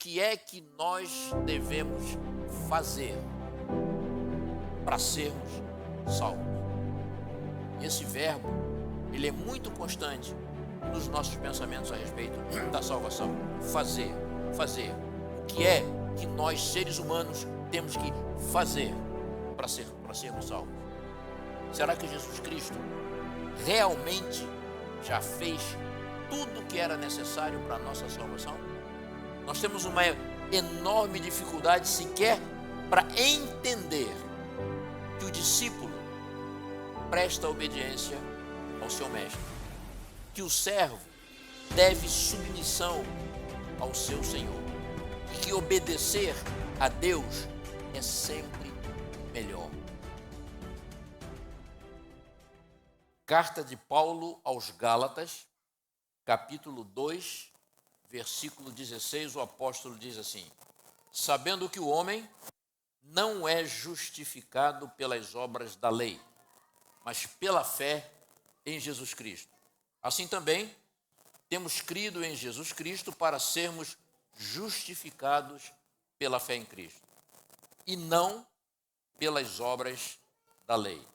que é que nós devemos fazer para sermos salvos? Esse verbo, ele é muito constante nos nossos pensamentos a respeito da salvação. Fazer, fazer. O que é que nós, seres humanos, temos que fazer para sermos salvos? Será que Jesus Cristo realmente já fez tudo o que era necessário para a nossa salvação? Nós temos uma enorme dificuldade sequer para entender que o discípulo presta obediência ao seu mestre, que o servo deve submissão ao seu Senhor, e que obedecer a Deus é sempre melhor. Carta de Paulo aos Gálatas, capítulo 2, versículo 16, o apóstolo diz assim: sabendo que o homem não é justificado pelas obras da lei, mas pela fé em Jesus Cristo. Assim também, temos crido em Jesus Cristo para sermos justificados pela fé em Cristo, e não pelas obras da lei.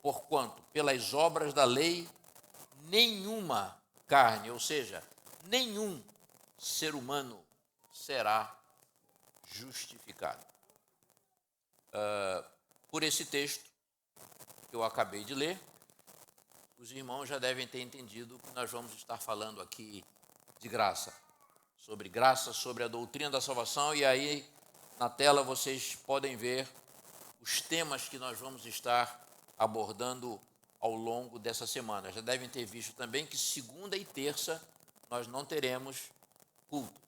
Porquanto, pelas obras da lei, nenhuma carne, ou seja, nenhum ser humano será justificado. Por esse texto que eu acabei de ler, os irmãos já devem ter entendido que nós vamos estar falando aqui de graça, sobre a doutrina da salvação, e aí na tela vocês podem ver os temas que nós vamos estar abordando ao longo dessa semana. Já devem ter visto também que segunda e terça nós não teremos culto.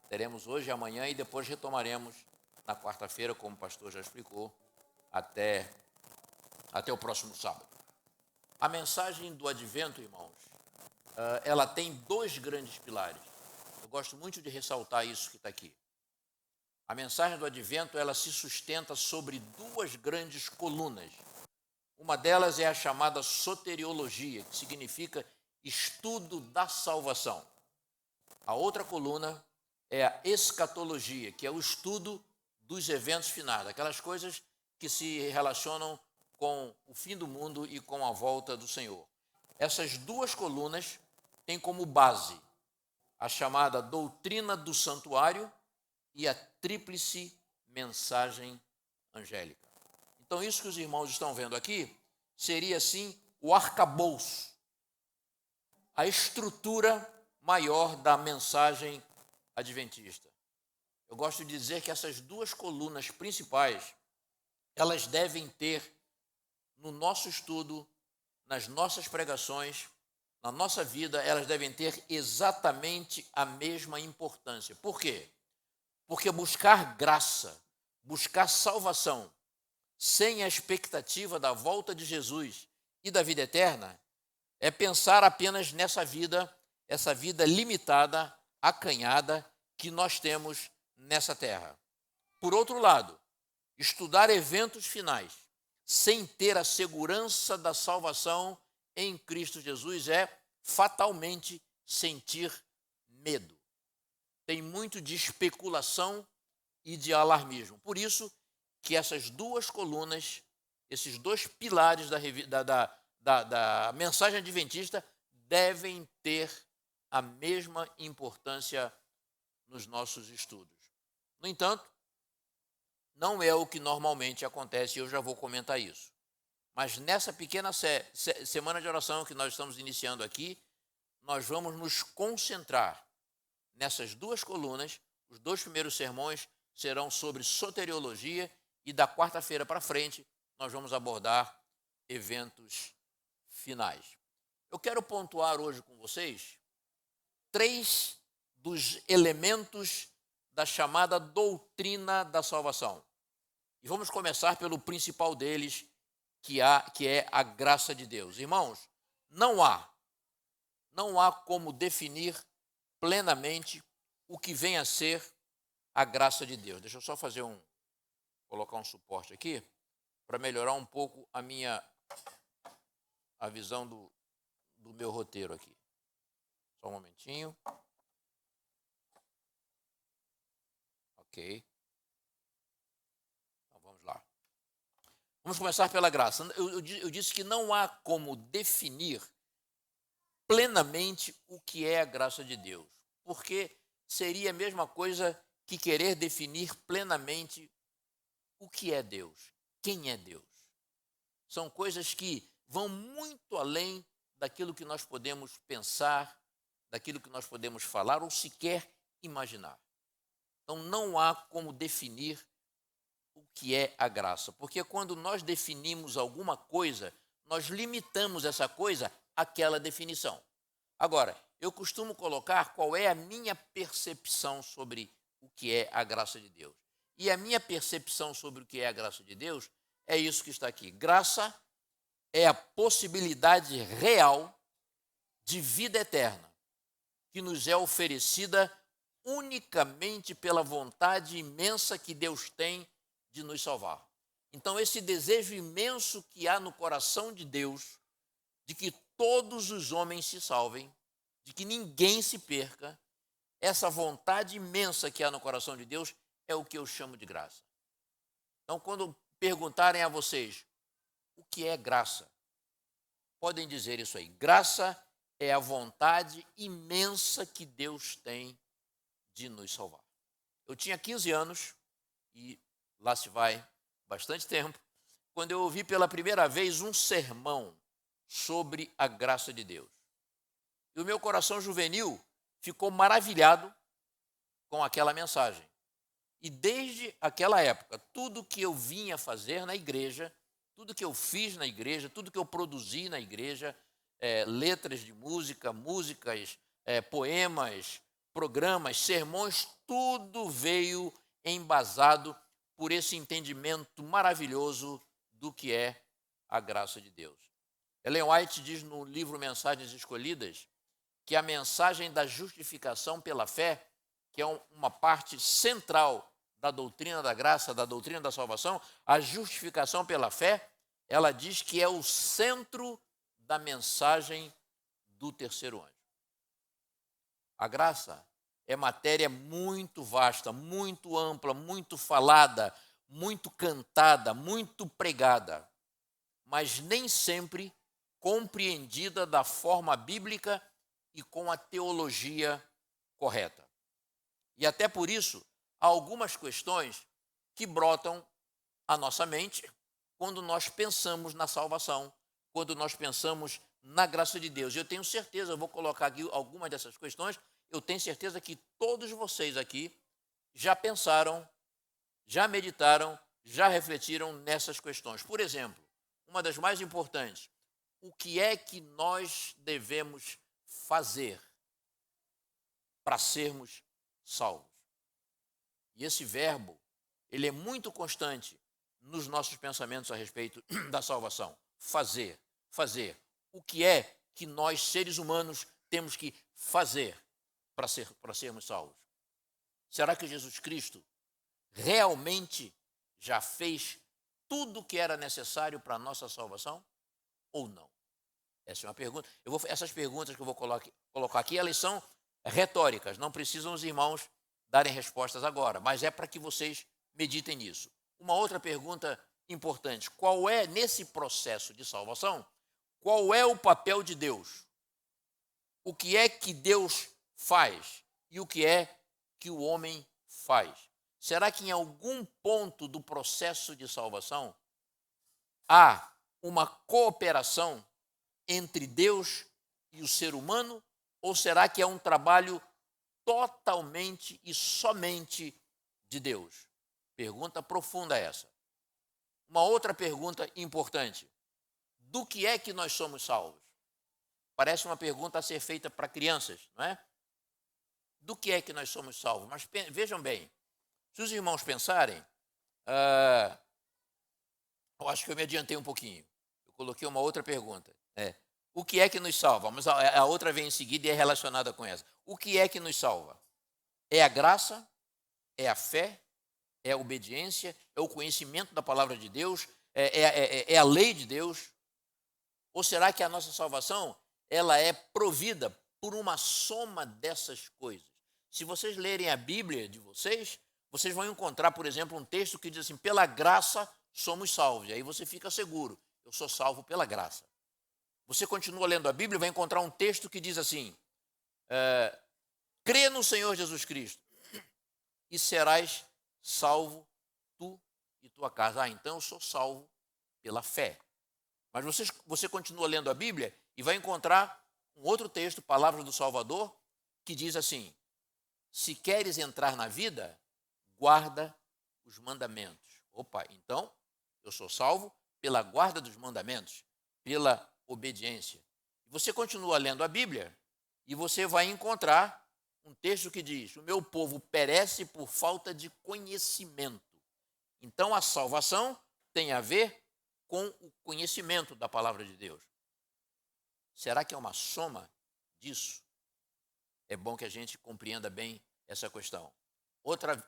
Teremos hoje e amanhã e depois retomaremos na quarta-feira, como o pastor já explicou, até o próximo sábado. A mensagem do Advento, irmãos, ela tem dois grandes pilares. Eu gosto muito de ressaltar isso que está aqui. A mensagem do Advento, ela se sustenta sobre duas grandes colunas. Uma delas é a chamada soteriologia, que significa estudo da salvação. A outra coluna é a escatologia, que é o estudo dos eventos finais, aquelas coisas que se relacionam com o fim do mundo e com a volta do Senhor. Essas duas colunas têm como base a chamada doutrina do santuário e a tríplice mensagem angélica. Então, isso que os irmãos estão vendo aqui seria, assim, o arcabouço, a estrutura maior da mensagem adventista. Eu gosto de dizer que essas duas colunas principais, elas devem ter, no nosso estudo, nas nossas pregações, na nossa vida, elas devem ter exatamente a mesma importância. Por quê? Porque buscar graça, buscar salvação, sem a expectativa da volta de Jesus e da vida eterna, é pensar apenas nessa vida, essa vida limitada, acanhada, que nós temos nessa terra. Por outro lado, estudar eventos finais, sem ter a segurança da salvação em Cristo Jesus, é fatalmente sentir medo. Tem muito de especulação e de alarmismo. Por isso que essas duas colunas, esses dois pilares da mensagem adventista devem ter a mesma importância nos nossos estudos. No entanto, não é o que normalmente acontece, e eu já vou comentar isso. Mas nessa pequena semana de oração que nós estamos iniciando aqui, nós vamos nos concentrar nessas duas colunas. Os dois primeiros sermões serão sobre soteriologia e da quarta-feira para frente nós vamos abordar eventos finais. Eu quero pontuar hoje com vocês 3 dos elementos da chamada doutrina da salvação. E vamos começar pelo principal deles, que é a graça de Deus. Irmãos, não há como definir plenamente o que vem a ser a graça de Deus. Deixa eu só colocar um suporte aqui, para melhorar um pouco a visão do meu roteiro aqui. Só um momentinho. Ok. Então, vamos lá. Vamos começar pela graça. Eu disse que não há como definir plenamente o que é a graça de Deus, porque seria a mesma coisa que querer definir plenamente o que é Deus, quem é Deus. São coisas que vão muito além daquilo que nós podemos pensar, daquilo que nós podemos falar ou sequer imaginar. Então não há como definir o que é a graça, porque quando nós definimos alguma coisa, nós limitamos essa coisa àquela definição. Agora, eu costumo colocar qual é a minha percepção sobre o que é a graça de Deus. E a minha percepção sobre o que é a graça de Deus é isso que está aqui. Graça é a possibilidade real de vida eterna que nos é oferecida unicamente pela vontade imensa que Deus tem de nos salvar. Então, esse desejo imenso que há no coração de Deus, de que todos os homens se salvem, de que ninguém se perca, essa vontade imensa que há no coração de Deus é o que eu chamo de graça. Então, quando perguntarem a vocês o que é graça, podem dizer isso aí. Graça é a vontade imensa que Deus tem de nos salvar. Eu tinha 15 anos, e lá se vai bastante tempo, quando eu ouvi pela primeira vez um sermão sobre a graça de Deus. E o meu coração juvenil ficou maravilhado com aquela mensagem. E desde aquela época, tudo que eu vinha fazer na igreja, tudo que eu fiz na igreja, tudo que eu produzi na igreja, letras de música, músicas, poemas, programas, sermões, tudo veio embasado por esse entendimento maravilhoso do que é a graça de Deus. Ellen White diz no livro Mensagens Escolhidas que a mensagem da justificação pela fé, que é uma parte central da doutrina da graça, da doutrina da salvação, a justificação pela fé, ela diz que é o centro da mensagem do terceiro anjo. A graça é matéria muito vasta, muito ampla, muito falada, muito cantada, muito pregada, mas nem sempre compreendida da forma bíblica e com a teologia correta. E até por isso, há algumas questões que brotam à nossa mente quando nós pensamos na salvação, quando nós pensamos na graça de Deus. Eu tenho certeza, eu vou colocar aqui algumas dessas questões, eu tenho certeza que todos vocês aqui já pensaram, já meditaram, já refletiram nessas questões. Por exemplo, uma das mais importantes, o que é que nós devemos fazer para sermos salvos? E esse verbo, ele é muito constante nos nossos pensamentos a respeito da salvação. Fazer, fazer. O que é que nós, seres humanos, temos que fazer para sermos salvos? Será que Jesus Cristo realmente já fez tudo o que era necessário para a nossa salvação? Ou não? Essa é uma pergunta. Essas perguntas que eu vou colocar aqui, elas são retóricas, não precisam os irmãos darem respostas agora, mas é para que vocês meditem nisso. Uma outra pergunta importante: qual é, nesse processo de salvação, qual é o papel de Deus? O que é que Deus faz e o que é que o homem faz? Será que em algum ponto do processo de salvação há uma cooperação entre Deus e o ser humano? Ou será que é um trabalho totalmente e somente de Deus? Pergunta profunda essa. Uma outra pergunta importante: do que é que nós somos salvos? Parece uma pergunta a ser feita para crianças, não é? Do que é que nós somos salvos? Mas vejam bem, se os irmãos pensarem, eu acho que eu me adiantei um pouquinho. Eu coloquei uma outra pergunta. O que é que nos salva? Mas a outra vem em seguida e é relacionada com essa. O que é que nos salva? É a graça? É a fé? É a obediência? É o conhecimento da palavra de Deus? É a lei de Deus? Ou será que a nossa salvação ela é provida por uma soma dessas coisas? Se vocês lerem a Bíblia de vocês, vocês vão encontrar, por exemplo, um texto que diz assim: pela graça somos salvos. E aí você fica seguro, eu sou salvo pela graça. Você continua lendo a Bíblia e vai encontrar um texto que diz assim: crê no Senhor Jesus Cristo e serás salvo tu e tua casa. Então eu sou salvo pela fé. Mas você continua lendo a Bíblia e vai encontrar um outro texto, Palavras do Salvador, que diz assim: se queres entrar na vida, guarda os mandamentos. Opa, então eu sou salvo pela guarda dos mandamentos, pela obediência. Você continua lendo a Bíblia e você vai encontrar um texto que diz: o meu povo perece por falta de conhecimento. Então a salvação tem a ver com o conhecimento da palavra de Deus. Será que é uma soma disso? É bom que a gente compreenda bem essa questão. Outra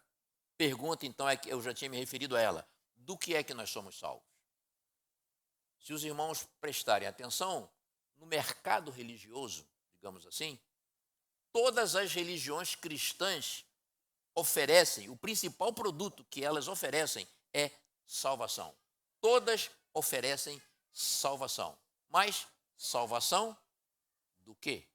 pergunta, então, é que eu já tinha me referido a ela: do que é que nós somos salvos? Se os irmãos prestarem atenção, no mercado religioso, digamos assim, todas as religiões cristãs oferecem, o principal produto que elas oferecem é salvação. Todas oferecem salvação. Mas salvação do quê?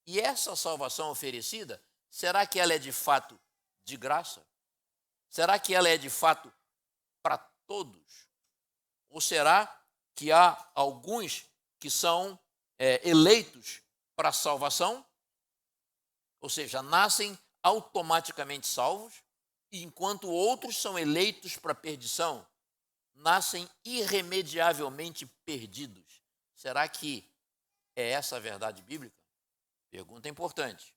E essa salvação oferecida, será que ela é de fato de graça? Será que ela é de fato para todos? Ou será que há alguns que são eleitos para a salvação, ou seja, nascem automaticamente salvos, enquanto outros são eleitos para a perdição, nascem irremediavelmente perdidos? Será que é essa a verdade bíblica? Pergunta importante.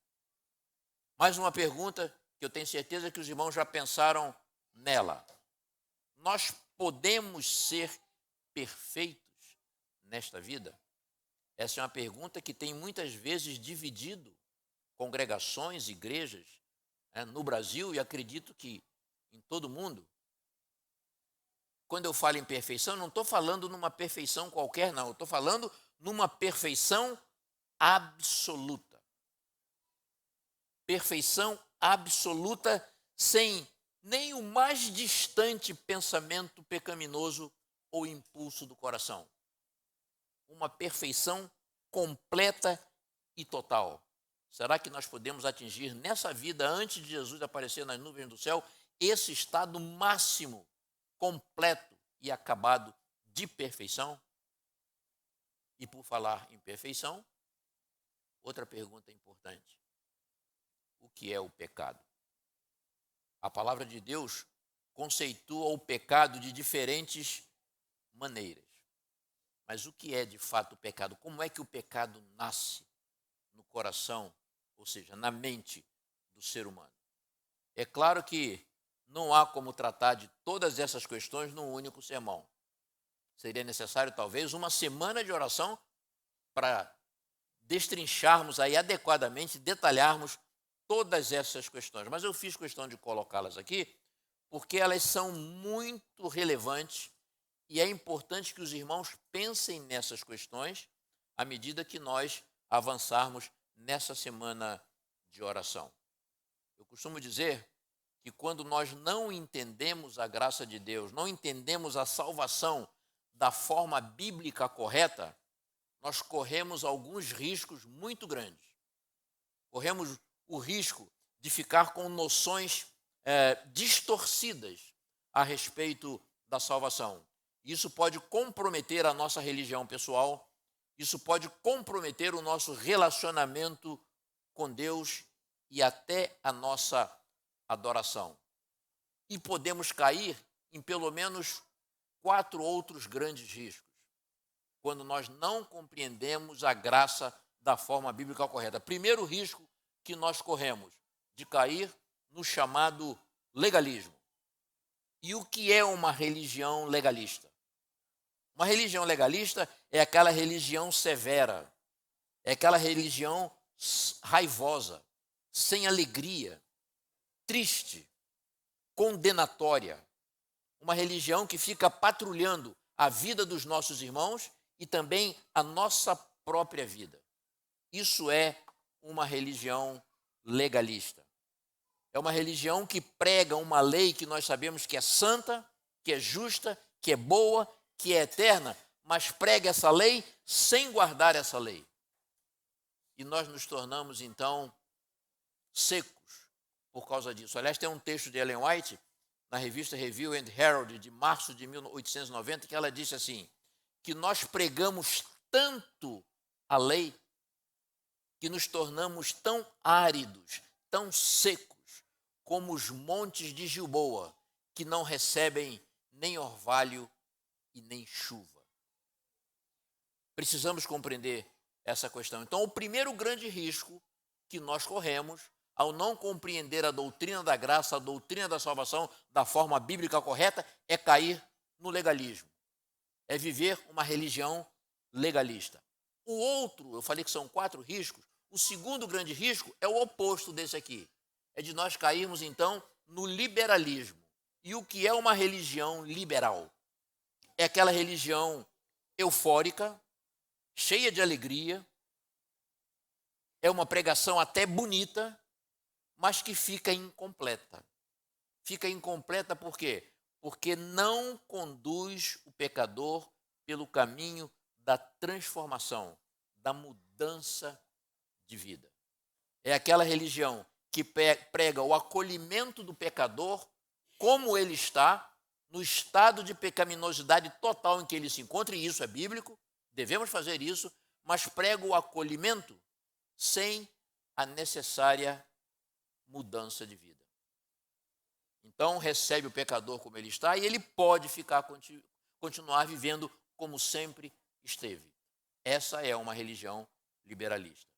Mais uma pergunta que eu tenho certeza que os irmãos já pensaram nela. Nós podemos ser perfeitos nesta vida? Essa é uma pergunta que tem muitas vezes dividido congregações, igrejas, no Brasil, e acredito que em todo o mundo. Quando eu falo em perfeição, não estou falando numa perfeição qualquer, não. Eu estou falando numa perfeição absoluta. Perfeição absoluta, sem nem o mais distante pensamento pecaminoso ou impulso do coração. Uma perfeição completa e total. Será que nós podemos atingir nessa vida, antes de Jesus aparecer nas nuvens do céu, esse estado máximo, completo e acabado de perfeição? E por falar em perfeição, outra pergunta importante: o que é o pecado? A palavra de Deus conceitua o pecado de diferentes maneiras. Mas o que é de fato o pecado? Como é que o pecado nasce no coração, ou seja, na mente do ser humano? É claro que não há como tratar de todas essas questões num único sermão. Seria necessário talvez uma semana de oração para destrincharmos aí adequadamente, detalharmos todas essas questões. Mas eu fiz questão de colocá-las aqui porque elas são muito relevantes e é importante que os irmãos pensem nessas questões à medida que nós avançarmos nessa semana de oração. Eu costumo dizer que quando nós não entendemos a graça de Deus, não entendemos a salvação da forma bíblica correta, nós corremos alguns riscos muito grandes. Corremos o risco de ficar com noções distorcidas a respeito da salvação. Isso pode comprometer a nossa religião pessoal, isso pode comprometer o nosso relacionamento com Deus e até a nossa adoração. E podemos cair em pelo menos 4 outros grandes riscos, quando nós não compreendemos a graça da forma bíblica correta. Primeiro risco que nós corremos, de cair no chamado legalismo. E o que é uma religião legalista? Uma religião legalista é aquela religião severa, é aquela religião raivosa, sem alegria, triste, condenatória. Uma religião que fica patrulhando a vida dos nossos irmãos e também a nossa própria vida. Isso é uma religião legalista. É uma religião que prega uma lei que nós sabemos que é santa, que é justa, que é boa, que é eterna, mas prega essa lei sem guardar essa lei. E nós nos tornamos, então, secos por causa disso. Aliás, tem um texto de Ellen White, na revista Review and Herald, de março de 1890, que ela disse assim, que nós pregamos tanto a lei, que nos tornamos tão áridos, tão secos, como os montes de Gilboa, que não recebem nem orvalho e nem chuva. Precisamos compreender essa questão. Então, o primeiro grande risco que nós corremos ao não compreender a doutrina da graça, a doutrina da salvação da forma bíblica correta, é cair no legalismo. É viver uma religião legalista. O outro, eu falei que são 4 riscos, o segundo grande risco é o oposto desse aqui. É de nós cairmos, então, no liberalismo. E o que é uma religião liberal? É aquela religião eufórica, cheia de alegria, é uma pregação até bonita, mas que fica incompleta. Fica incompleta por quê? Porque não conduz o pecador pelo caminho da transformação, da mudança de vida. É aquela religião que prega o acolhimento do pecador como ele está, no estado de pecaminosidade total em que ele se encontra, e isso é bíblico, devemos fazer isso, mas prega o acolhimento sem a necessária mudança de vida. Então, recebe o pecador como ele está e ele pode continuar vivendo como sempre esteve. Essa é uma religião liberalista.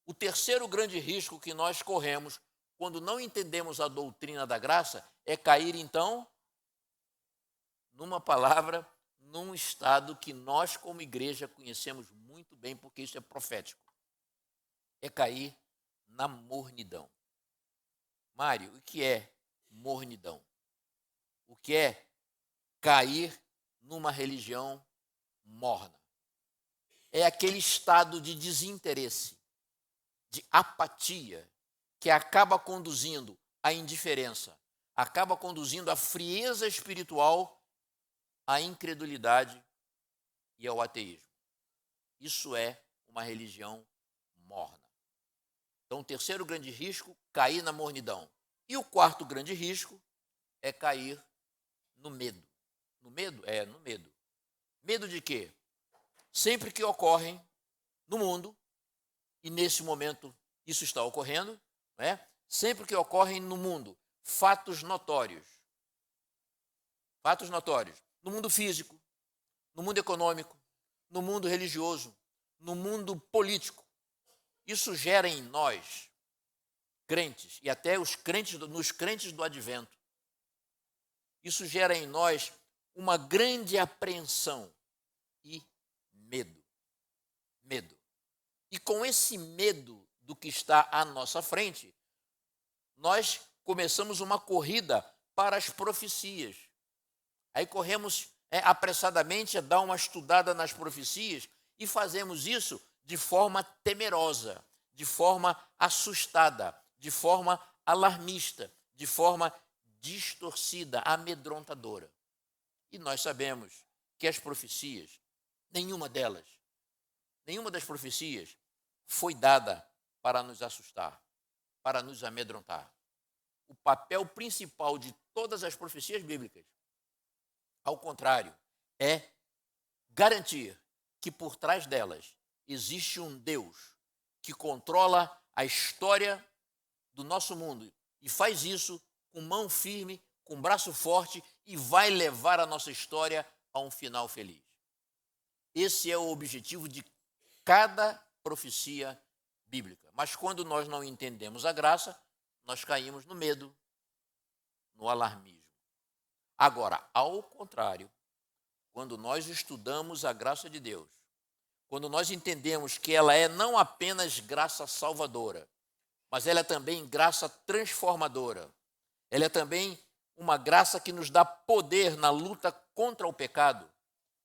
O terceiro grande risco que nós corremos quando não entendemos a doutrina da graça é cair, então, numa palavra, num estado que nós, como igreja, conhecemos muito bem, porque isso é profético. É cair na mornidão. Mário, o que é mornidão? O que é cair numa religião morna? É aquele estado de desinteresse, de apatia, que acaba conduzindo à indiferença, acaba conduzindo à frieza espiritual, à incredulidade e ao ateísmo. Isso é uma religião morna. Então, o terceiro grande risco, cair na mornidão. E o quarto grande risco é cair no medo. No medo? No medo. Medo de quê? Sempre que ocorrem no mundo, e nesse momento isso está ocorrendo, sempre que ocorrem no mundo fatos notórios, no mundo físico, no mundo econômico, no mundo religioso, no mundo político, isso gera em nós, crentes, e até nos crentes do advento, isso gera em nós uma grande apreensão e medo. Medo. E com esse medo do que está à nossa frente, nós começamos uma corrida para as profecias. Aí corremos apressadamente a dar uma estudada nas profecias e fazemos isso de forma temerosa, de forma assustada, de forma alarmista, de forma distorcida, amedrontadora. E nós sabemos que as profecias, nenhuma das profecias foi dada para nos assustar, para nos amedrontar. O papel principal de todas as profecias bíblicas, ao contrário, é garantir que por trás delas existe um Deus que controla a história do nosso mundo e faz isso com mão firme, com braço forte e vai levar a nossa história a um final feliz. Esse é o objetivo de cada profecia bíblica. Mas quando nós não entendemos a graça, nós caímos no medo, no alarmismo. Agora, ao contrário, quando nós estudamos a graça de Deus, quando nós entendemos que ela é não apenas graça salvadora, mas ela é também graça transformadora, ela é também uma graça que nos dá poder na luta contra o pecado,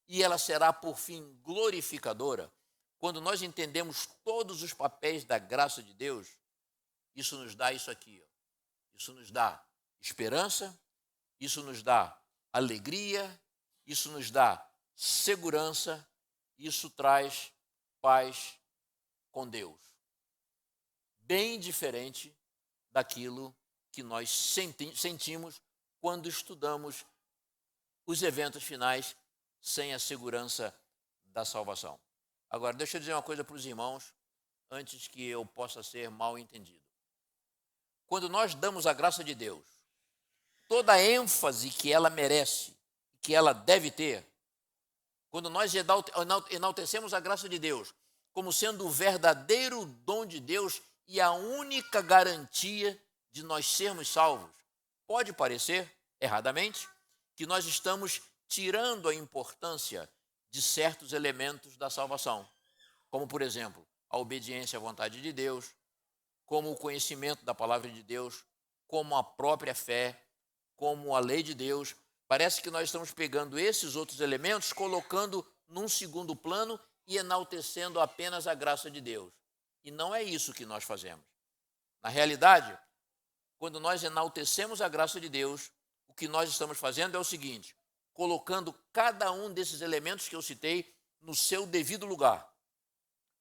e ela será, por fim, glorificadora. Quando nós entendemos todos os papéis da graça de Deus, isso nos dá isso aqui. Isso nos dá esperança, isso nos dá alegria, isso nos dá segurança, isso traz paz com Deus. Bem diferente daquilo que nós sentimos quando estudamos os eventos finais sem a segurança da salvação. Agora, deixa eu dizer uma coisa para os irmãos, antes que eu possa ser mal entendido. Quando nós damos a graça de Deus, toda a ênfase que ela merece, que ela deve ter, quando nós enaltecemos a graça de Deus como sendo o verdadeiro dom de Deus e a única garantia de nós sermos salvos, pode parecer, erradamente, que nós estamos tirando a importância de certos elementos da salvação, como, por exemplo, a obediência à vontade de Deus, como o conhecimento da palavra de Deus, como a própria fé, como a lei de Deus. Parece que nós estamos pegando esses outros elementos, colocando num segundo plano e enaltecendo apenas a graça de Deus. E não é isso que nós fazemos. Na realidade, quando nós enaltecemos a graça de Deus, o que nós estamos fazendo é o seguinte: colocando cada um desses elementos que eu citei no seu devido lugar,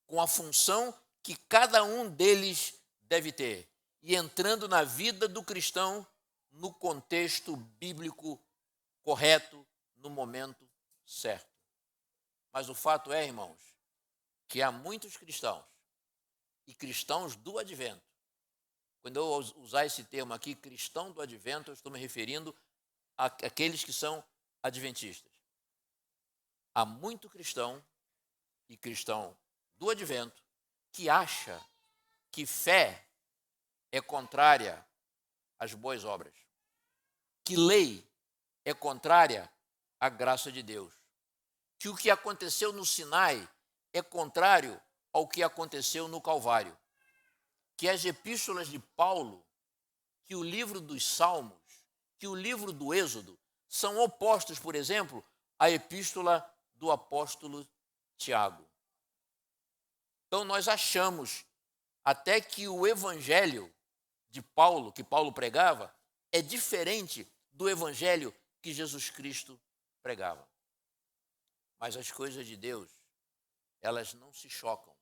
com a função que cada um deles deve ter, e entrando na vida do cristão no contexto bíblico correto, no momento certo. Mas o fato é, irmãos, que há muitos cristãos, e cristãos do advento. Quando eu usar esse termo aqui, cristão do advento, eu estou me referindo àqueles que são adventistas. Há muito cristão e cristão do advento que acha que fé é contrária às boas obras, que lei é contrária à graça de Deus, que o que aconteceu no Sinai é contrário ao que aconteceu no Calvário, que as epístolas de Paulo, que o livro dos Salmos, que o livro do Êxodo são opostos, por exemplo, à epístola do apóstolo Tiago. Então nós achamos até que o evangelho de Paulo, que Paulo pregava, é diferente do evangelho que Jesus Cristo pregava. Mas as coisas de Deus, elas não se chocam,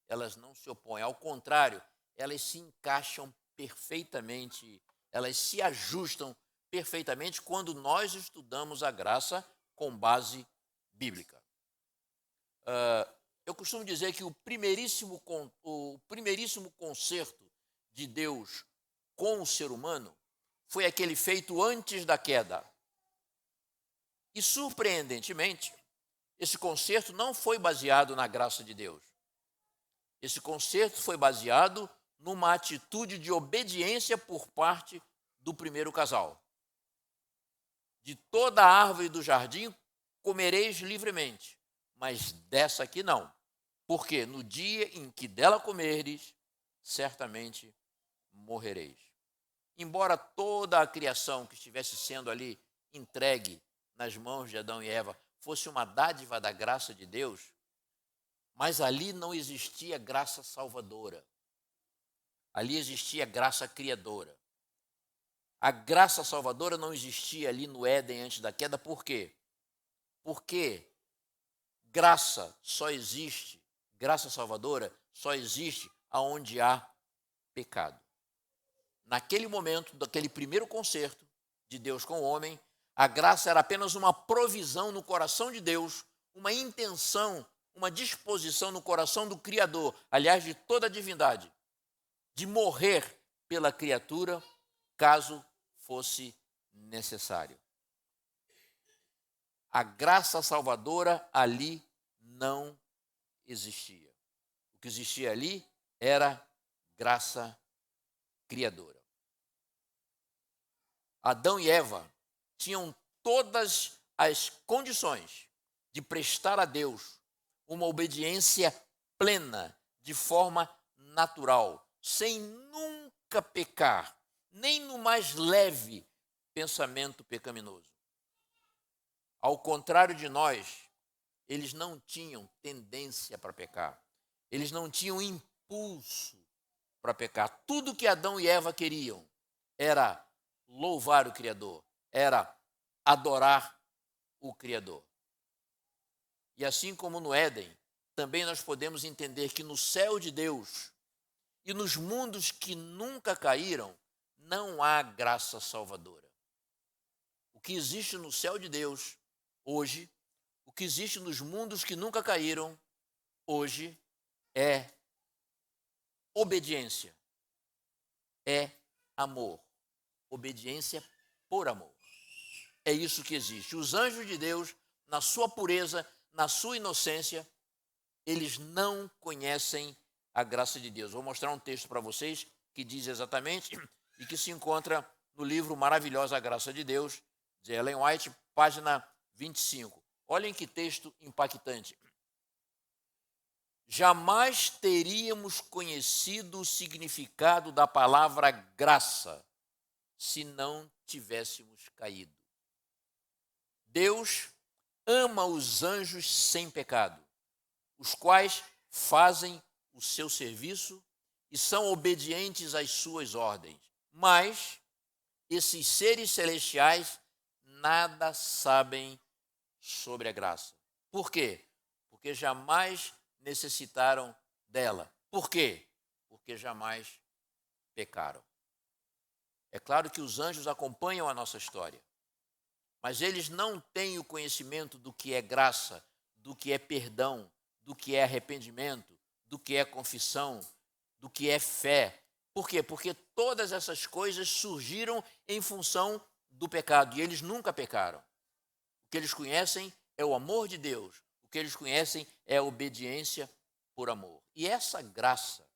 elas não se opõem, ao contrário, elas se encaixam perfeitamente, elas se ajustam perfeitamente quando nós estudamos a graça com base bíblica. Eu costumo dizer que o primeiríssimo concerto de Deus com o ser humano foi aquele feito antes da queda. E, surpreendentemente, esse concerto não foi baseado na graça de Deus. Esse concerto foi baseado numa atitude de obediência por parte do primeiro casal. De toda a árvore do jardim comereis livremente, mas dessa aqui não. Porque no dia em que dela comerdes, certamente morrereis. Embora toda a criação que estivesse sendo ali entregue nas mãos de Adão e Eva fosse uma dádiva da graça de Deus, mas ali não existia graça salvadora. Ali existia graça criadora. A graça salvadora não existia ali no Éden antes da queda. Por quê? Porque graça salvadora só existe aonde há pecado. Naquele momento, daquele primeiro concerto de Deus com o homem, a graça era apenas uma provisão no coração de Deus, uma intenção, uma disposição no coração do Criador, aliás, de toda a divindade, de morrer pela criatura, caso fosse necessário. A graça salvadora ali não existia. O que existia ali era graça criadora. Adão e Eva tinham todas as condições de prestar a Deus uma obediência plena, de forma natural, sem nunca pecar, nem no mais leve pensamento pecaminoso. Ao contrário de nós, eles não tinham tendência para pecar, eles não tinham impulso para pecar. Tudo que Adão e Eva queriam era louvar o Criador, era adorar o Criador. E assim como no Éden, também nós podemos entender que no céu de Deus e nos mundos que nunca caíram, não há graça salvadora. O que existe no céu de Deus hoje, o que existe nos mundos que nunca caíram hoje, é obediência, é amor. Obediência por amor. É isso que existe. Os anjos de Deus, na sua pureza, na sua inocência, eles não conhecem a graça de Deus. Vou mostrar um texto para vocês que diz exatamente e que se encontra no livro Maravilhosa Graça de Deus, de Ellen White, página 25. Olhem que texto impactante. Jamais teríamos conhecido o significado da palavra graça se não tivéssemos caído. Deus ama os anjos sem pecado, os quais fazem o seu serviço e são obedientes às suas ordens. Mas esses seres celestiais nada sabem sobre a graça. Por quê? Porque jamais necessitaram dela. Por quê? Porque jamais pecaram. É claro que os anjos acompanham a nossa história, mas eles não têm o conhecimento do que é graça, do que é perdão, do que é arrependimento, do que é confissão, do que é fé. Por quê? Porque todas essas coisas surgiram em função do pecado e eles nunca pecaram. O que eles conhecem é o amor de Deus, o que eles conhecem é a obediência por amor. E essa graça,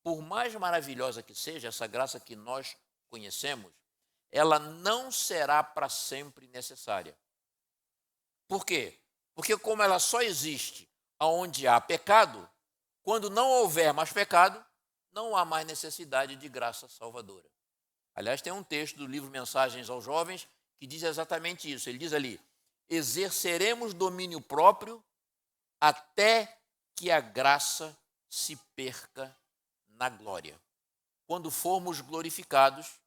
por mais maravilhosa que seja, essa graça que nós conhecemos, ela não será para sempre necessária. Por quê? Porque como ela só existe onde há pecado, quando não houver mais pecado, não há mais necessidade de graça salvadora. Aliás, tem um texto do livro Mensagens aos Jovens que diz exatamente isso. Ele diz ali: exerceremos domínio próprio até que a graça se perca na glória. Quando formos glorificados,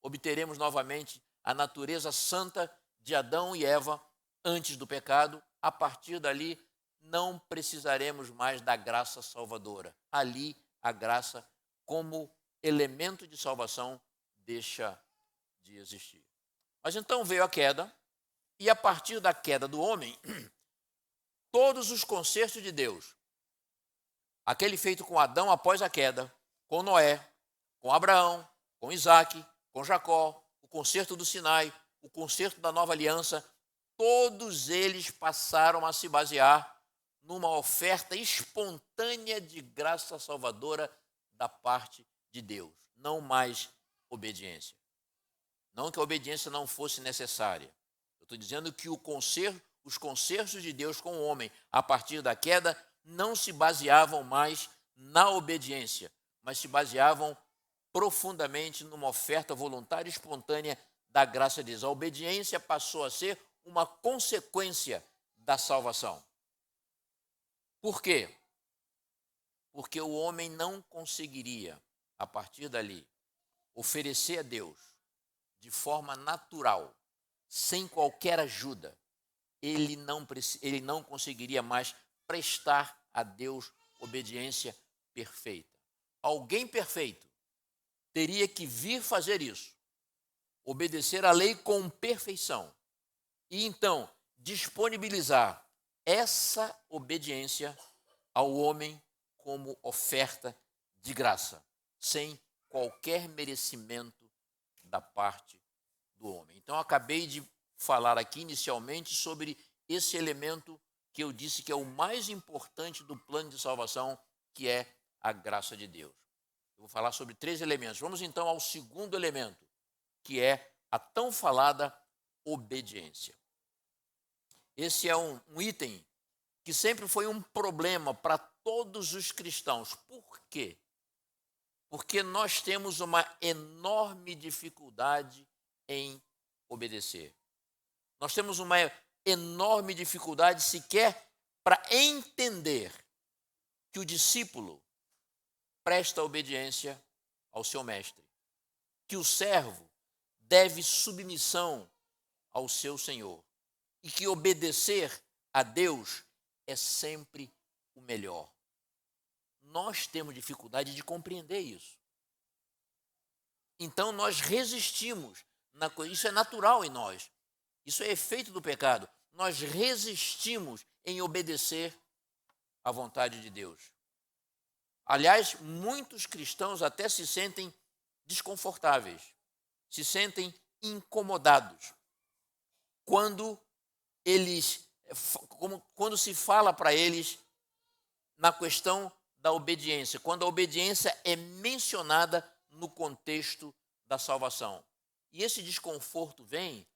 obteremos novamente a natureza santa de Adão e Eva antes do pecado. A partir dali, não precisaremos mais da graça salvadora. Ali, a graça, como elemento de salvação, deixa de existir. Mas então veio a queda, e a partir da queda do homem, todos os concertos de Deus, aquele feito com Adão após a queda, com Noé, com Abraão, com Isaac, com Jacó, o concerto do Sinai, o concerto da nova aliança, todos eles passaram a se basear numa oferta espontânea de graça salvadora da parte de Deus, não mais obediência. Não que a obediência não fosse necessária. Eu estou dizendo que os concertos de Deus com o homem a partir da queda não se baseavam mais na obediência, mas se baseavam profundamente numa oferta voluntária e espontânea da graça de Deus. A obediência passou a ser uma consequência da salvação. Por quê? Porque o homem não conseguiria, a partir dali, oferecer a Deus de forma natural, sem qualquer ajuda. Ele não conseguiria mais prestar a Deus obediência perfeita. Alguém perfeito teria que vir fazer isso, obedecer a lei com perfeição e então disponibilizar essa obediência ao homem como oferta de graça, sem qualquer merecimento da parte do homem. Então, eu acabei de falar aqui inicialmente sobre esse elemento que eu disse que é o mais importante do plano de salvação, que é a graça de Deus. Eu vou falar sobre 3 elementos. Vamos então ao segundo elemento, que é a tão falada obediência. Esse é um item que sempre foi um problema para todos os cristãos. Por quê? Porque nós temos uma enorme dificuldade em obedecer. Nós temos uma enorme dificuldade sequer para entender que o discípulo presta obediência ao seu mestre, que o servo deve submissão ao seu senhor e que obedecer a Deus é sempre o melhor. Nós temos dificuldade de compreender isso. Então nós resistimos, isso é natural em nós, isso é efeito do pecado. Nós resistimos em obedecer à vontade de Deus. Aliás, muitos cristãos até se sentem desconfortáveis, se sentem incomodados quando se fala para eles na questão da obediência, quando a obediência é mencionada no contexto da salvação. E esse desconforto vem,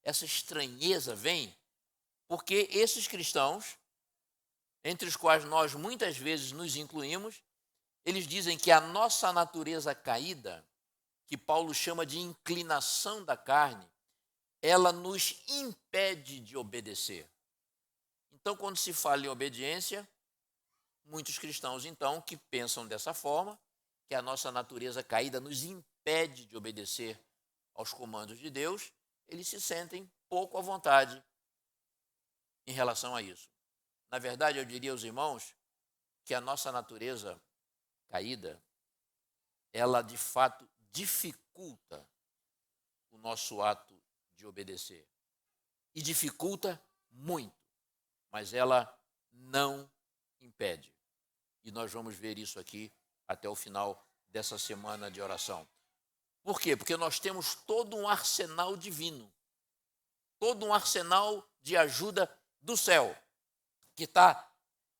essa estranheza vem, porque esses cristãos, entre os quais nós muitas vezes nos incluímos, eles dizem que a nossa natureza caída, que Paulo chama de inclinação da carne, ela nos impede de obedecer. Então, quando se fala em obediência, muitos cristãos, então, que pensam dessa forma, que a nossa natureza caída nos impede de obedecer aos comandos de Deus, eles se sentem pouco à vontade em relação a isso. Na verdade, eu diria aos irmãos que a nossa natureza caída, ela de fato dificulta o nosso ato de obedecer. E dificulta muito, mas ela não impede. E nós vamos ver isso aqui até o final dessa semana de oração. Por quê? Porque nós temos todo um arsenal divino, todo um arsenal de ajuda do céu, que está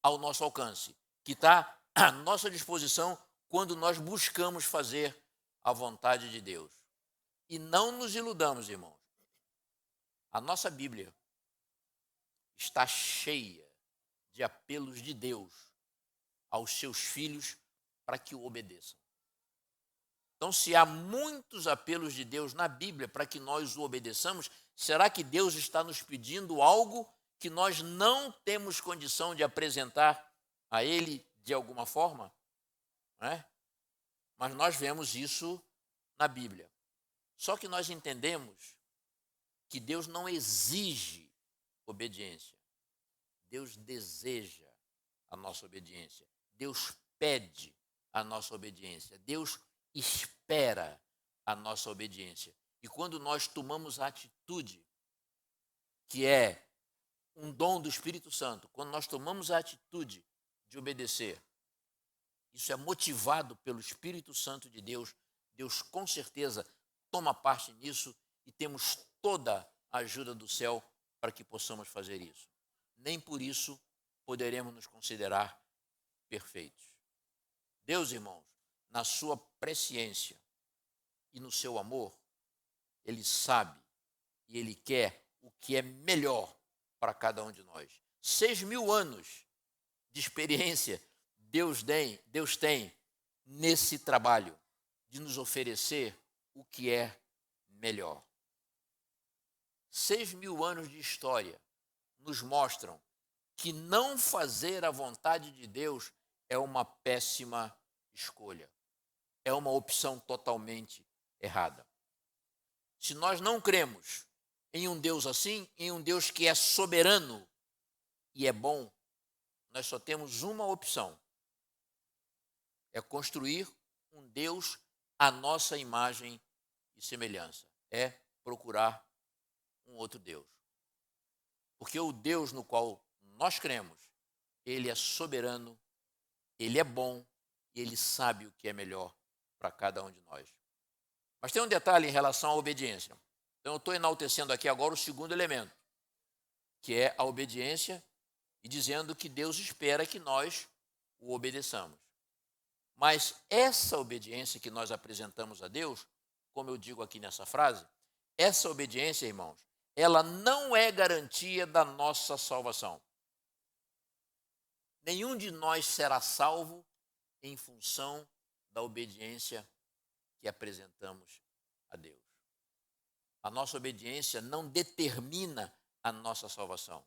ao nosso alcance, que está à nossa disposição quando nós buscamos fazer a vontade de Deus. E não nos iludamos, irmãos. A nossa Bíblia está cheia de apelos de Deus aos seus filhos para que o obedeçam. Então, se há muitos apelos de Deus na Bíblia para que nós o obedeçamos, será que Deus está nos pedindo algo que nós não temos condição de apresentar a Ele de alguma forma? Não é? Mas nós vemos isso na Bíblia. Só que nós entendemos que Deus não exige obediência. Deus deseja a nossa obediência. Deus pede a nossa obediência. Deus espera a nossa obediência. E quando nós tomamos a atitude, que é um dom do Espírito Santo, quando nós tomamos a atitude de obedecer, isso é motivado pelo Espírito Santo de Deus, Deus com certeza toma parte nisso e temos toda a ajuda do céu para que possamos fazer isso. Nem por isso poderemos nos considerar perfeitos. Deus, irmãos, na sua presciência e no seu amor, Ele sabe e Ele quer o que é melhor para cada um de nós. 6.000 anos de experiência Deus tem nesse trabalho de nos oferecer o que é melhor. 6.000 anos de história nos mostram que não fazer a vontade de Deus é uma péssima escolha. É uma opção totalmente errada. Se nós não cremos em um Deus assim, em um Deus que é soberano e é bom, nós só temos uma opção. É construir um Deus à nossa imagem e semelhança. É procurar um outro Deus. Porque o Deus no qual nós cremos, Ele é soberano, Ele é bom e Ele sabe o que é melhor para cada um de nós. Mas tem um detalhe em relação à obediência. Então eu estou enaltecendo aqui agora o segundo elemento, que é a obediência e dizendo que Deus espera que nós o obedeçamos. Mas essa obediência que nós apresentamos a Deus, como eu digo aqui nessa frase, essa obediência, irmãos, ela não é garantia da nossa salvação. Nenhum de nós será salvo em função da obediência que apresentamos a Deus. A nossa obediência não determina a nossa salvação.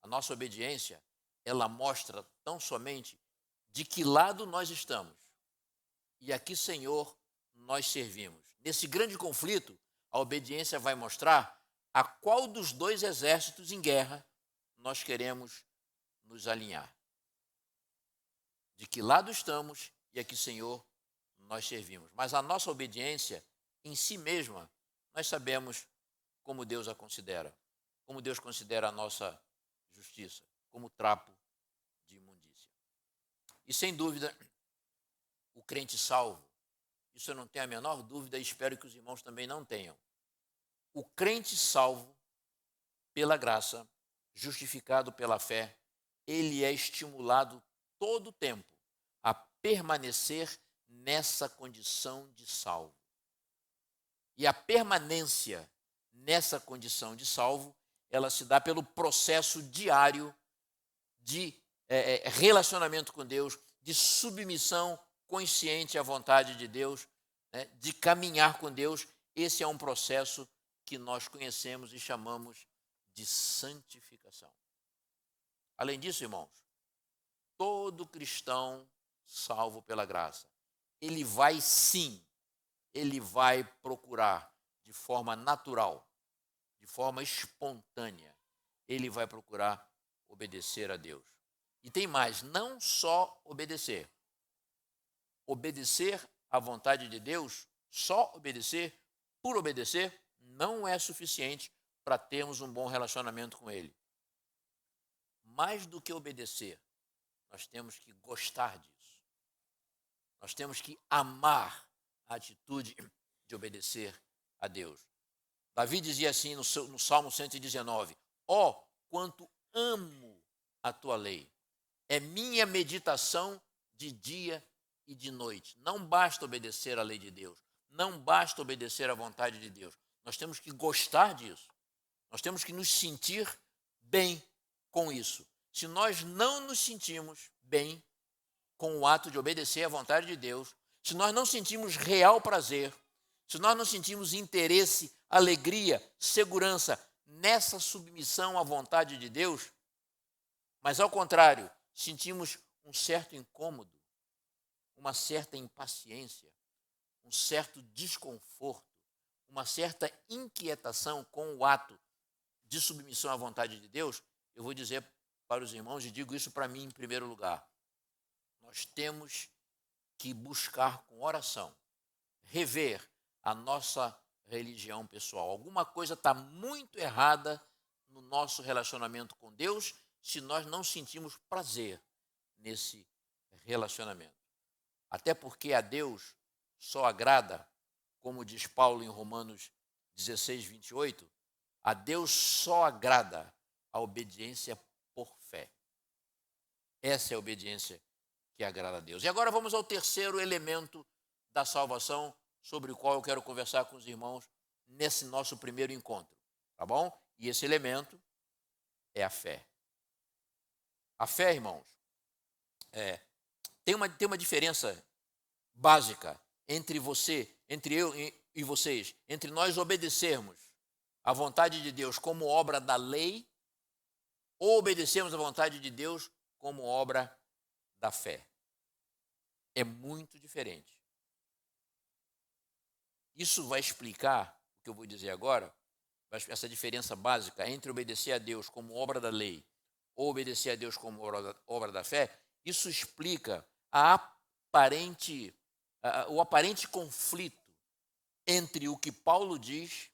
A nossa obediência, ela mostra tão somente de que lado nós estamos e a que Senhor nós servimos. Nesse grande conflito, a obediência vai mostrar a qual dos dois exércitos em guerra nós queremos nos alinhar. De que lado estamos e a que Senhor nós servimos. Mas a nossa obediência em si mesma, nós sabemos como Deus a considera. Como Deus considera a nossa justiça, como trapo de imundícia. E sem dúvida, o crente salvo, isso eu não tenho a menor dúvida e espero que os irmãos também não tenham. O crente salvo pela graça, justificado pela fé, ele é estimulado todo o tempo a permanecer nessa condição de salvo. E a permanência nessa condição de salvo, ela se dá pelo processo diário de relacionamento com Deus, de submissão consciente à vontade de Deus, né, de caminhar com Deus. Esse é um processo que nós conhecemos e chamamos de santificação. Além disso, irmãos, todo cristão salvo pela graça, ele vai sim, ele vai procurar de forma natural, de forma espontânea, ele vai procurar obedecer a Deus. E tem mais, não só obedecer. Obedecer à vontade de Deus, só obedecer, por obedecer, não é suficiente para termos um bom relacionamento com Ele. Mais do que obedecer, nós temos que gostar disso. Nós temos que amar a atitude de obedecer a Deus. Davi dizia assim no Salmo 119, ó, quanto amo a tua lei. É minha meditação de dia e de noite. Não basta obedecer à lei de Deus. Não basta obedecer à vontade de Deus. Nós temos que gostar disso. Nós temos que nos sentir bem com isso. Se nós não nos sentimos bem com o ato de obedecer à vontade de Deus, se nós não sentimos real prazer, se nós não sentimos interesse, alegria, segurança nessa submissão à vontade de Deus, mas ao contrário, sentimos um certo incômodo, uma certa impaciência, um certo desconforto, uma certa inquietação com o ato de submissão à vontade de Deus, eu vou dizer para os irmãos, e digo isso para mim em primeiro lugar, nós temos que buscar com oração, rever a nossa religião pessoal. Alguma coisa está muito errada no nosso relacionamento com Deus se nós não sentimos prazer nesse relacionamento. Até porque a Deus só agrada, como diz Paulo em Romanos 16, 28, a Deus só agrada a obediência por fé. Essa é a obediência que agrada a Deus. E agora vamos ao terceiro elemento da salvação, sobre o qual eu quero conversar com os irmãos nesse nosso primeiro encontro, tá bom? E esse elemento é a fé. A fé, irmãos, tem uma diferença básica entre você, entre eu e vocês, entre nós obedecermos à vontade de Deus como obra da lei ou obedecermos à vontade de Deus como obra da fé. É muito diferente. Isso vai explicar o que eu vou dizer agora, essa diferença básica entre obedecer a Deus como obra da lei ou obedecer a Deus como obra da fé. Isso explica o aparente conflito entre o que Paulo diz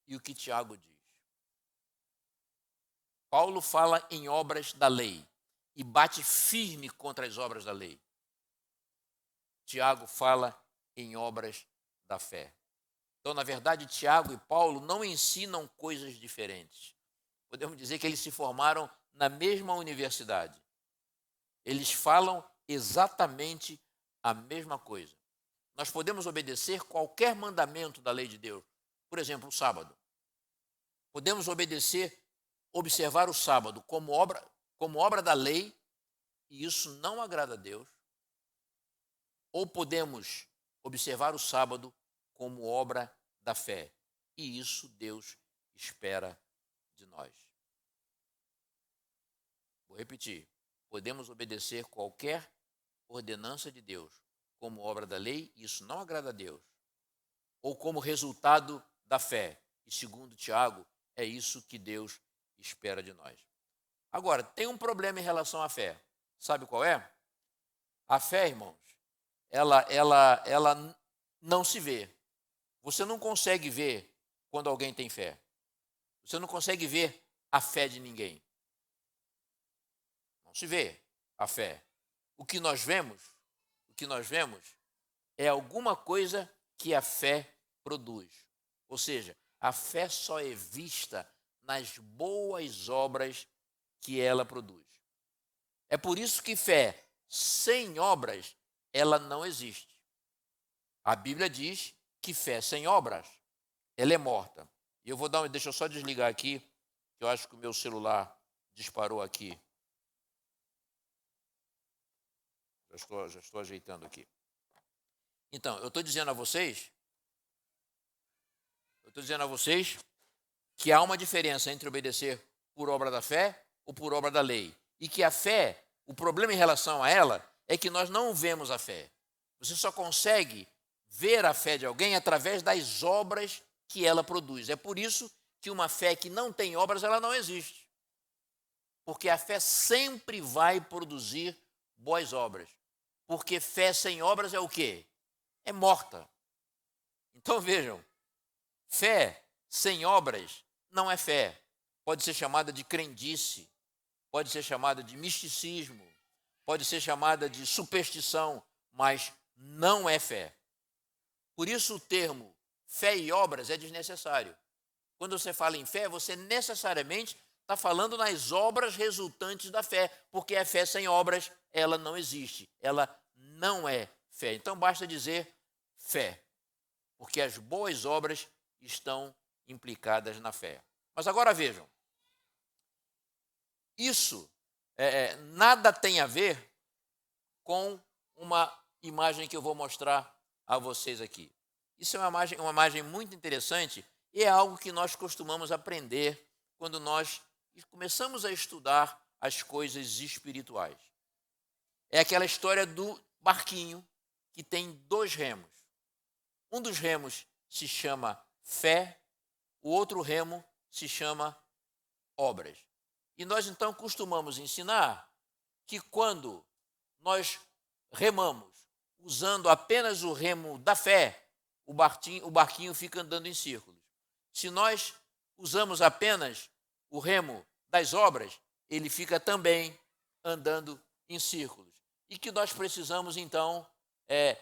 e o que Tiago diz. Paulo fala em obras da lei e bate firme contra as obras da lei. Tiago fala em obras da fé. Então, na verdade, Tiago e Paulo não ensinam coisas diferentes. Podemos dizer que eles se formaram na mesma universidade. Eles falam exatamente a mesma coisa. Nós podemos obedecer qualquer mandamento da lei de Deus. Por exemplo, o sábado. Podemos observar o sábado como obra da lei, e isso não agrada a Deus. Ou podemos observar o sábado como obra da fé, e isso Deus espera de nós. Vou repetir. Podemos obedecer qualquer ordenança de Deus como obra da lei, e isso não agrada a Deus. ou como resultado da fé. E segundo Tiago, é isso que Deus espera de nós. Agora, tem um problema em relação à fé. Sabe qual é? A fé, irmãos, ela não se vê. Você não consegue ver quando alguém tem fé. Você não consegue ver a fé de ninguém. Não se vê a fé. O que nós vemos é alguma coisa que a fé produz. Ou seja, a fé só é vista nas boas obras que ela produz. É por isso que fé sem obras, ela não existe. A Bíblia diz que fé sem obras, ela é morta. E deixa eu só desligar aqui, que eu acho que o meu celular disparou aqui. Já estou ajeitando aqui. Então, eu estou dizendo a vocês que há uma diferença entre obedecer por obra da fé ou por obra da lei. E que a fé, o problema em relação a ela é que nós não vemos a fé. Você só consegue ver a fé de alguém através das obras que ela produz. É por isso que uma fé que não tem obras, ela não existe. Porque a fé sempre vai produzir boas obras. Porque fé sem obras é o quê? É morta. Então vejam, fé sem obras não é fé. Pode ser chamada de crendice, pode ser chamada de misticismo, pode ser chamada de superstição, mas não é fé. Por isso o termo fé e obras é desnecessário. Quando você fala em fé, você necessariamente está falando nas obras resultantes da fé, porque a fé sem obras, ela não existe, ela não é fé. Então basta dizer fé, porque as boas obras estão implicadas na fé. Mas agora vejam, isso nada tem a ver com uma imagem que eu vou mostrar a vocês aqui. Isso é uma imagem muito interessante e é algo que nós costumamos aprender quando nós começamos a estudar as coisas espirituais. É aquela história do barquinho que tem 2 remos. Um dos remos se chama fé, o outro remo se chama obras. E nós então costumamos ensinar que quando nós remamos usando apenas o remo da fé, o barquinho fica andando em círculos. Se nós usamos apenas o remo das obras, ele fica também andando em círculos. E que nós precisamos então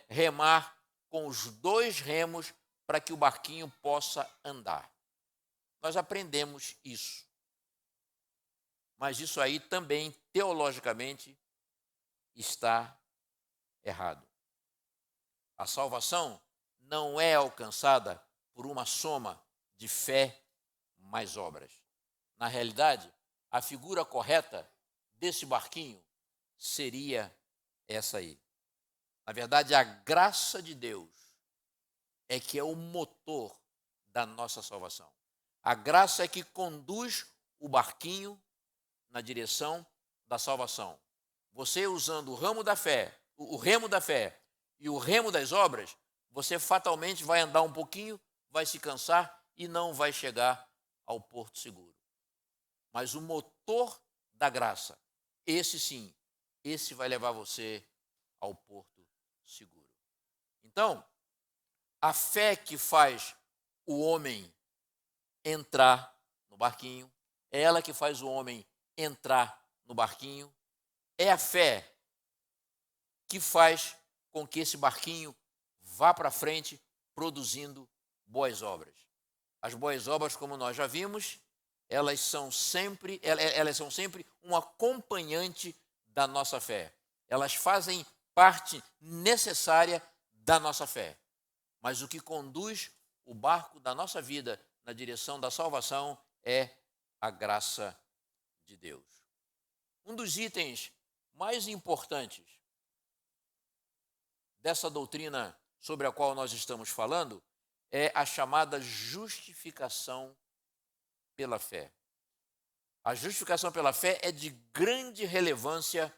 remar com os 2 remos para que o barquinho possa andar. Nós aprendemos isso. Mas isso aí também, teologicamente, está errado. A salvação não é alcançada por uma soma de fé mais obras. Na realidade, a figura correta desse barquinho seria essa aí. Na verdade, a graça de Deus é que é o motor da nossa salvação. A graça é que conduz o barquinho na direção da salvação. Você usando o remo da fé e o remo das obras, você fatalmente vai andar um pouquinho, vai se cansar e não vai chegar ao porto seguro. Mas o motor da graça, esse sim, esse vai levar você ao porto seguro. Então, a fé que faz o homem entrar no barquinho, é ela que faz o homem entrar no barquinho, é a fé que faz com que esse barquinho vá para frente produzindo boas obras. As boas obras, como nós já vimos, elas são sempre um acompanhante da nossa fé. Elas fazem parte necessária da nossa fé. Mas o que conduz o barco da nossa vida na direção da salvação é a graça de Deus. Um dos itens mais importantes dessa doutrina sobre a qual nós estamos falando é a chamada justificação pela fé. A justificação pela fé é de grande relevância